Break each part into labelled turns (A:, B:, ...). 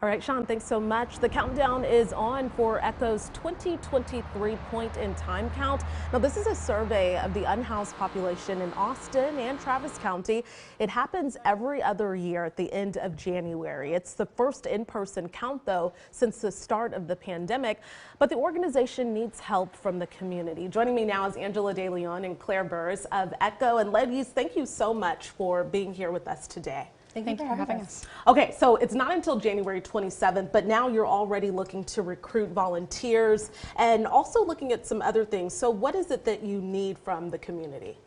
A: All right, Sean, thanks so much. The countdown is on for ECHO's 2023 point in time count. Now, this is a survey of the unhoused population in Austin and Travis County. It happens every other year at the end of January. It's the first in-person count, though, since the start of the pandemic. But the organization needs help from the community. Joining me now is Angela De Leon and Claire Burrs of ECHO. And ladies, thank you so much for being here with us today.
B: Thank you for having us.
A: Okay, so it's not until January 27th, but now you're already looking to recruit volunteers and also looking at some other things. So what is it that you need from the community?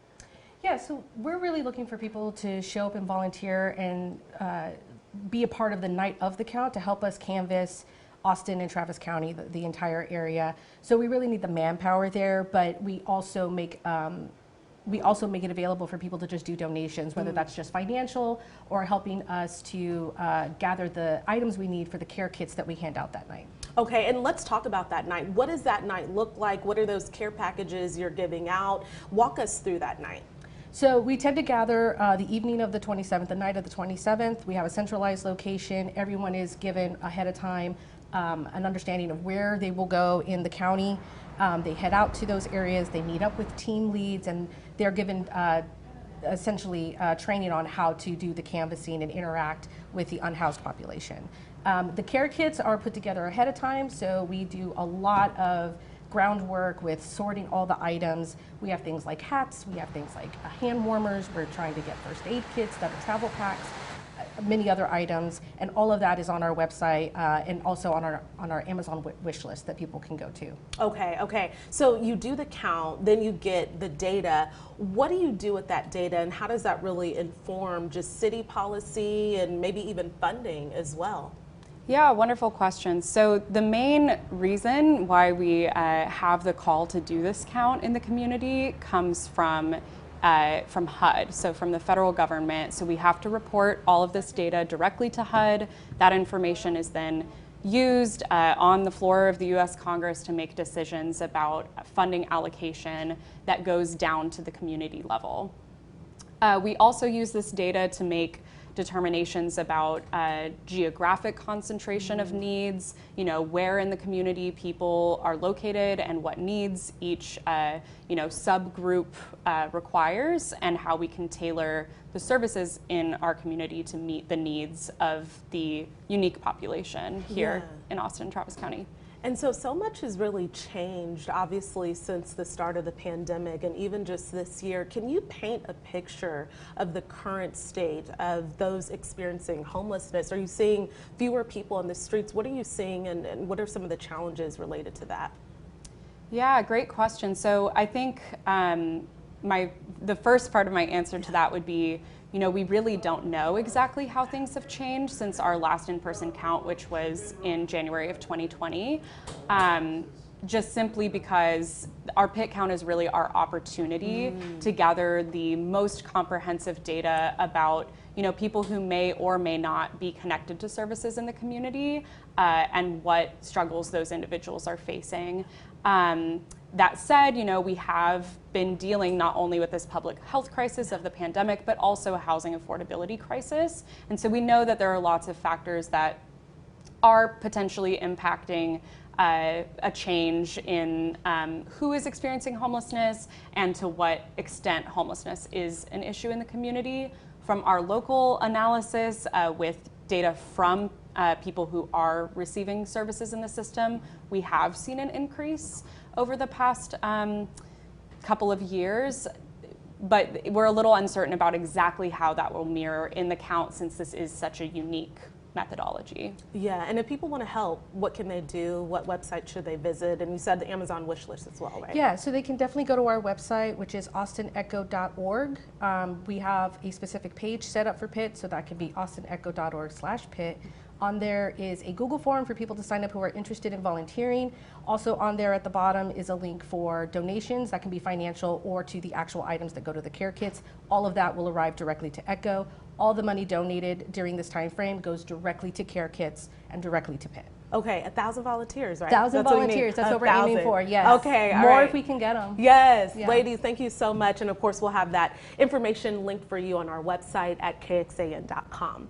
B: Yeah, so we're really looking for people to show up and volunteer and be a part of the night of the count to help us canvass Austin and Travis County, the entire area. So we really need the manpower there, but we also make it available for people to just do donations, whether that's just financial or helping us to gather the items we need for the care kits that we hand out that night.
A: Okay, and let's talk about that night. What does that night look like? What are those care packages you're giving out? Walk us through that night.
B: So we tend to gather the evening of the 27th, the night of the 27th. We have a centralized location. Everyone is given ahead of time an understanding of where they will go in the county. They head out to those areas, they meet up with team leads, and they're given essentially training on how to do the canvassing and interact with the unhoused population. The care kits are put together ahead of time, so we do a lot of groundwork with sorting all the items. We have things like hats, we have things like hand warmers, we're trying to get first aid kits, that are travel packs, many other items, and all of that is on our website and also on our Amazon wish list that people can go to.
A: Okay. So you do the count, then you get the data. What do you do with that data, and how does that really inform just city policy and maybe even funding as well?
C: Yeah, wonderful question. So the main reason why we have the call to do this count in the community comes from HUD, so from the federal government. So we have to report all of this data directly to HUD. That information is then used on the floor of the U.S. Congress to make decisions about funding allocation that goes down to the community level. We also use this data to make determinations about geographic concentration of needs, where in the community people are located and what needs each subgroup requires, and how we can tailor the services in our community to meet the needs of the unique population here in Austin and Travis County.
A: And so much has really changed, obviously, since the start of the pandemic and even just this year. Can you paint a picture of the current state of those experiencing homelessness? Are you seeing fewer people on the streets? What are you seeing, and what are some of the challenges related to that?
C: Yeah, great question. So I think the first part of my answer to that would be, we really don't know exactly how things have changed since our last in-person count, which was in January of 2020, just simply because our pit count is really our opportunity to gather the most comprehensive data about people who may or may not be connected to services in the community and what struggles those individuals are facing. That said, we have been dealing not only with this public health crisis of the pandemic, but also a housing affordability crisis. And so we know that there are lots of factors that are potentially impacting a change in who is experiencing homelessness and to what extent homelessness is an issue in the community. From our local analysis with data from people who are receiving services in the system, we have seen an increase over the past couple of years, but we're a little uncertain about exactly how that will mirror in the count since this is such a unique methodology.
A: Yeah, and if people want to help, what can they do? What website should they visit? And you said the Amazon wish list as well, right?
B: Yeah, so they can definitely go to our website, which is austinecho.org. We have a specific page set up for PIT, so that can be austinecho.org/PIT. On there is a Google form for people to sign up who are interested in volunteering. Also on there at the bottom is a link for donations that can be financial or to the actual items that go to the care kits. All of that will arrive directly to ECHO. All the money donated during this time frame goes directly to care kits and directly to PIT.
A: Okay, 1,000 volunteers, right?
B: 1,000 volunteers, that's what we're aiming for, yes.
A: Okay, all
B: More
A: right.
B: if we can get them.
A: Yes, ladies, thank you so much. And of course, we'll have that information linked for you on our website at kxan.com.